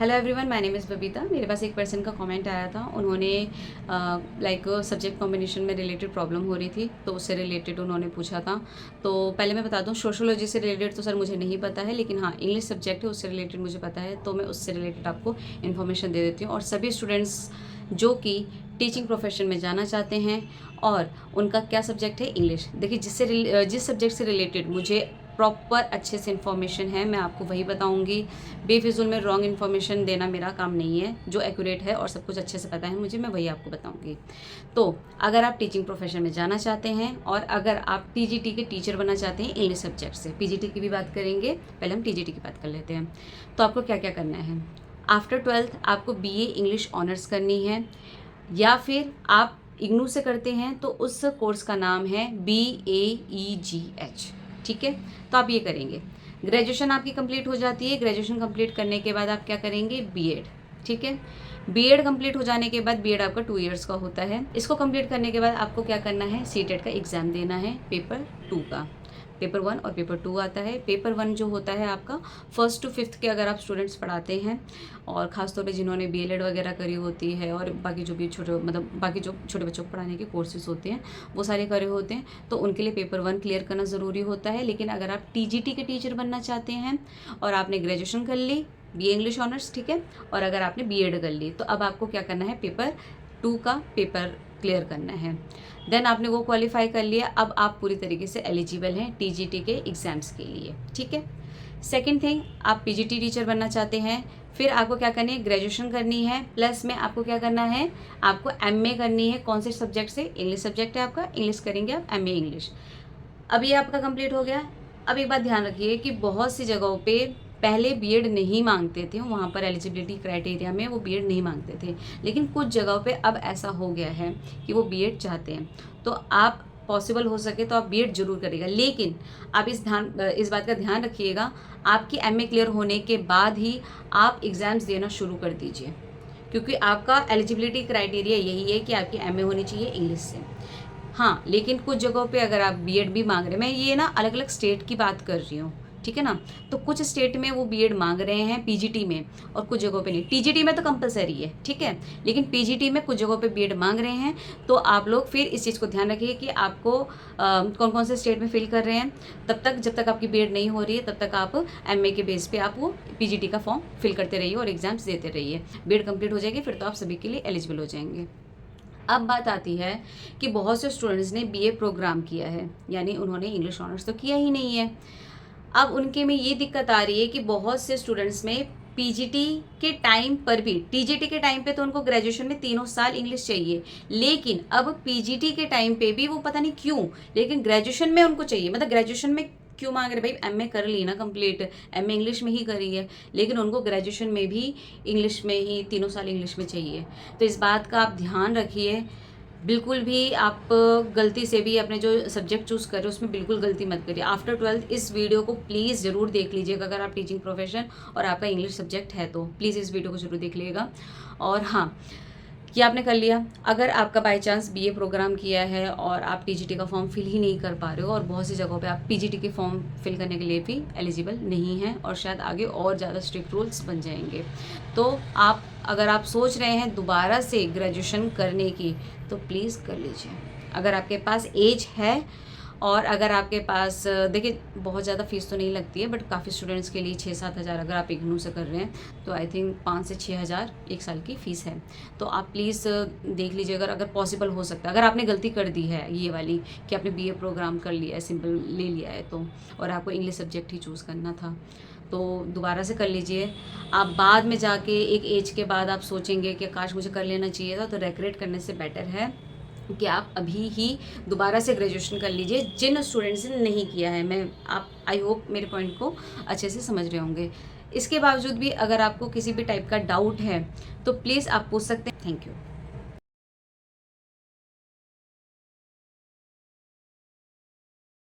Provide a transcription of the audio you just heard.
Hello everyone, my name is Babita. मेरे पास एक person का कमेंट आया था। उन्होंने लाइक सब्जेक्ट कॉम्बिनेशन में रिलेटेड प्रॉब्लम हो रही थी, तो उससे रिलेटेड उन्होंने पूछा था। तो पहले मैं बता दूं, सोशियोलॉजी से रिलेटेड तो सर मुझे नहीं पता है, लेकिन हाँ इंग्लिश सब्जेक्ट है उससे रिलेटेड मुझे पता है, तो मैं उससे रिलेटेड आपको इन्फॉर्मेशन दे देती हूँ। और सभी स्टूडेंट्स जो कि टीचिंग प्रोफेशन में जाना चाहते हैं और उनका क्या सब्जेक्ट है, इंग्लिश। देखिए जिस सब्जेक्ट से रिलेटेड मुझे प्रॉपर अच्छे से इन्फॉर्मेशन है मैं आपको वही बताऊंगी। बेफिजुल में रॉन्ग इन्फॉर्मेशन देना मेरा काम नहीं है। जो एक्यूरेट है और सब कुछ अच्छे से पता है मुझे, मैं वही आपको बताऊंगी। तो अगर आप टीचिंग प्रोफेशन में जाना चाहते हैं और अगर आप टीजीटी के टीचर बनना चाहते हैं इंग्लिश सब्जेक्ट से, पीजीटी की भी बात करेंगे, पहले हम टीजीटी की बात कर लेते हैं। तो आपको क्या क्या करना है। आफ्टर 12th आपको बीए इंग्लिश ऑनर्स करनी है, या फिर आप इग्नू से करते हैं तो उस कोर्स का नाम है BAEGH। ठीक है, तो आप ये करेंगे। ग्रेजुएशन आपकी कंप्लीट हो जाती है। ग्रेजुएशन कंप्लीट करने के बाद आप क्या करेंगे, बीएड। ठीक है, बीएड कंप्लीट हो जाने के बाद, बीएड आपका 2 इयर्स का होता है। इसको कंप्लीट करने के बाद आपको क्या करना है, सीटेट का एग्ज़ाम देना है, पेपर 2 का। पेपर 1 और पेपर 2 आता है। पेपर 1 जो होता है आपका 1st to 5th के अगर आप स्टूडेंट्स पढ़ाते हैं, और ख़ासतौर पे जिन्होंने बीएलएड वगैरह करी होती है और बाकी जो भी बाकी जो छोटे बच्चों को पढ़ाने के कोर्सेज होते हैं वो सारे करे होते हैं, तो उनके लिए पेपर 1 क्लियर करना ज़रूरी होता है। लेकिन अगर आप टीजीटी के टीचर बनना चाहते हैं और आपने ग्रेजुएशन कर ली, बीए इंग्लिश ऑनर्स, ठीक है, और अगर आपने बीएड कर ली, तो अब आपको क्या करना है, पेपर 2 का पेपर क्लियर करना है। देन आपने वो क्वालिफाई कर लिया, अब आप पूरी तरीके से एलिजिबल हैं टीजीटी के एग्ज़ाम्स के लिए। ठीक है, सेकेंड थिंग, आप पीजीटी टीचर बनना चाहते हैं, फिर आपको क्या करनी है, ग्रेजुएशन करनी है, प्लस में आपको क्या करना है, आपको एमए करनी है। कौन से सब्जेक्ट से, इंग्लिश सब्जेक्ट है आपका, इंग्लिश करेंगे आप, एमए इंग्लिश। अब ये आपका कंप्लीट हो गया। अब एक बात ध्यान रखिए कि बहुत सी जगहों पे पहले बीएड नहीं मांगते थे, वहाँ पर एलिजिबिलिटी क्राइटेरिया में वो बीएड नहीं मांगते थे, लेकिन कुछ जगहों पे अब ऐसा हो गया है कि वो बीएड चाहते हैं। तो आप पॉसिबल हो सके तो आप बीएड जरूर करिएगा, लेकिन आप इस बात का ध्यान रखिएगा, आपकी एमए क्लियर होने के बाद ही आप एग्ज़ाम्स देना शुरू कर दीजिए, क्योंकि आपका एलिजिबिलिटी क्राइटेरिया यही है कि आपकी एमए होनी चाहिए इंग्लिश से। हाँ, लेकिन कुछ जगहों पे अगर आप बीएड भी मांग रहे हैं, मैं ये ना अलग अलग स्टेट की बात कर रही हूँ, ठीक है ना, तो कुछ स्टेट में वो बीएड मांग रहे हैं पीजीटी में और कुछ जगहों पे नहीं। टीजीटी में तो कंपलसरी है, ठीक है, लेकिन पीजीटी में कुछ जगहों पे बीएड मांग रहे हैं। तो आप लोग फिर इस चीज़ को ध्यान रखिए कि आपको कौन कौन से स्टेट में फिल कर रहे हैं। तब तक जब तक आपकी बीएड नहीं हो रही है, तब तक आप एमए के बेस पे आप वो पीजीटी का फॉर्म फिल करते रहिए और एग्जाम्स देते रहिए। बीएड कंप्लीट हो जाएगी, फिर तो आप सभी के लिए एलिजिबल हो जाएंगे। अब बात आती है कि बहुत से स्टूडेंट्स ने बीए प्रोग्राम किया है, यानी उन्होंने इंग्लिश ऑनर्स तो किया ही नहीं है। अब उनके में ये दिक्कत आ रही है कि बहुत से स्टूडेंट्स में पीजीटी के टाइम पर भी, टीजीटी के टाइम पे तो उनको ग्रेजुएशन में 3 साल इंग्लिश चाहिए, लेकिन अब पीजीटी के टाइम पे भी वो पता नहीं क्यों, लेकिन ग्रेजुएशन में उनको चाहिए। मतलब ग्रेजुएशन में क्यों मांग रहे, भाई एमए कर ली ना कंप्लीट, एमए इंग्लिश में ही करी है, लेकिन उनको ग्रेजुएशन में भी इंग्लिश में ही 3 साल इंग्लिश में चाहिए। तो इस बात का आप ध्यान रखिए, बिल्कुल भी आप गलती से भी अपने जो सब्जेक्ट चूज़ कर रहे हो उसमें बिल्कुल गलती मत करिए। आफ्टर 12th इस वीडियो को प्लीज़ ज़रूर देख लीजिएगा। अगर आप टीचिंग प्रोफेशन और आपका इंग्लिश सब्जेक्ट है तो प्लीज़ इस वीडियो को ज़रूर देख लीजिएगा। और हाँ, ये आपने कर लिया। अगर आपका बाय चांस बीए प्रोग्राम किया है और आप टीजीटी का फॉर्म फिल ही नहीं कर पा रहे हो, और बहुत सी जगहों पे आप पीजीटी के फॉर्म फिल करने के लिए भी एलिजिबल नहीं हैं, और शायद आगे और ज़्यादा स्ट्रिक्ट रूल्स बन जाएंगे, तो आप अगर आप सोच रहे हैं दोबारा से ग्रेजुएशन करने की, तो प्लीज़ कर लीजिए। अगर आपके पास एज है और अगर आपके पास, देखिए बहुत ज़्यादा फ़ीस तो नहीं लगती है, बट काफ़ी स्टूडेंट्स के लिए 6-7 हज़ार अगर आप इग्नू से कर रहे हैं तो आई थिंक 5 से 6 हज़ार एक साल की फ़ीस है। तो आप प्लीज़ देख लीजिए, अगर पॉसिबल हो सकता है। अगर आपने गलती कर दी है ये वाली कि आपने बीए प्रोग्राम कर लिया है, सिंपल ले लिया है, तो और आपको इंग्लिश सब्जेक्ट ही चूज़ करना था, तो दोबारा से कर लीजिए। आप बाद में जाके एक एज के बाद आप सोचेंगे कि काश मुझे कर लेना चाहिए था, तो रिग्रेट करने से बेटर है कि आप अभी ही दोबारा से ग्रेजुएशन कर लीजिए, जिन स्टूडेंट्स ने नहीं किया है। आप आई होप मेरे पॉइंट को अच्छे से समझ रहे होंगे। इसके बावजूद भी अगर आपको किसी भी टाइप का डाउट है तो प्लीज़ आप पूछ सकते हैं। Thank you.